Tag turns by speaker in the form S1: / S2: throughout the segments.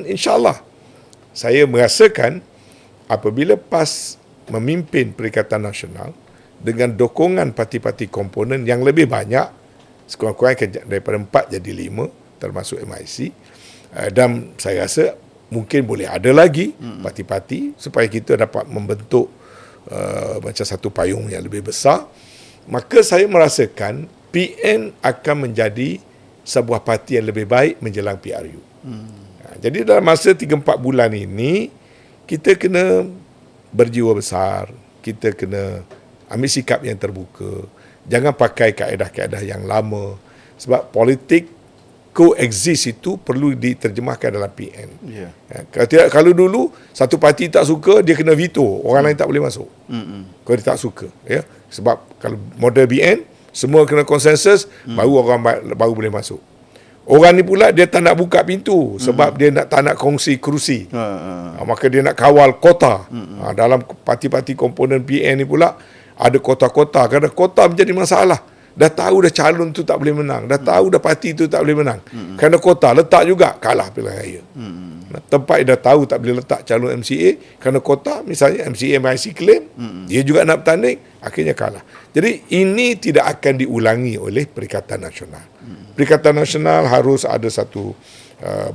S1: InsyaAllah, saya merasakan apabila PAS memimpin Perikatan Nasional dengan dokongan parti-parti komponen yang lebih banyak, sekurang-kurangnya daripada 4 jadi 5, termasuk MIC, dan saya rasa mungkin boleh ada lagi parti-parti supaya kita dapat membentuk macam satu payung yang lebih besar, maka saya merasakan PN akan menjadi sebuah parti yang lebih baik menjelang PRU. Jadi dalam masa 3-4 bulan ini, kita kena berjiwa besar, kita kena ambil sikap yang terbuka, jangan pakai kaedah-kaedah yang lama, sebab politik coexist itu perlu diterjemahkan dalam PN. Kalau dulu satu parti tak suka, dia kena veto, orang lain tak boleh masuk. Kalau dia tak suka, ya. Sebab kalau model BN, semua kena konsensus, baru orang baru boleh masuk. Orang ni pula dia tak nak buka pintu sebab dia tak nak kongsi kerusi. Maka dia nak kawal kota. Dalam parti-parti komponen PN ni pula ada kota-kota. Kerana kota menjadi masalah. Dah tahu dah calon tu tak boleh menang. Dah tahu dah parti tu tak boleh menang. Kerana kota letak juga kalah pilihan raya. Tempat dah tahu tak boleh letak calon MCA kerana kota, misalnya MCA MIC claim, dia juga nak bertanding, akhirnya kalah. Jadi ini tidak akan diulangi oleh Perikatan Nasional. Perikatan Nasional harus ada satu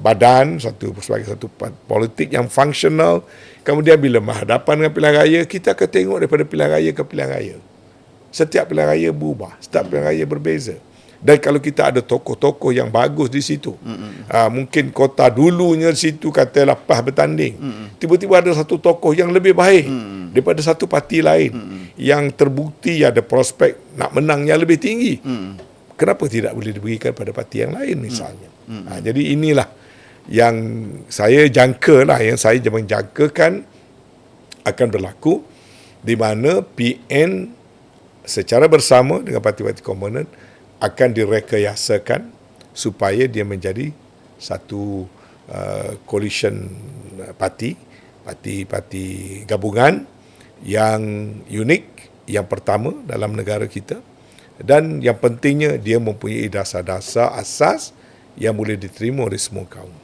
S1: badan, sebagai satu politik yang fungsional. Kemudian bila berhadapan dengan pilihan raya, kita akan tengok daripada pilihan raya ke pilihan raya. Setiap pilihan raya berubah, setiap pilihan raya berbeza. Dan kalau kita ada tokoh-tokoh yang bagus di situ, mungkin kota dulunya di situ katalah PAS bertanding, tiba-tiba ada satu tokoh yang lebih baik daripada satu parti lain, yang terbukti ada prospek nak menang yang lebih tinggi. Kenapa tidak boleh diberikan pada parti yang lain misalnya? Jadi inilah yang saya jangkalah, yang saya menjangkakan akan berlaku, di mana PN secara bersama dengan parti-parti komponen akan direkayasakan supaya dia menjadi satu coalition parti gabungan yang unik, yang pertama dalam negara kita, dan yang pentingnya dia mempunyai dasar-dasar asas yang boleh diterima oleh semua kaum.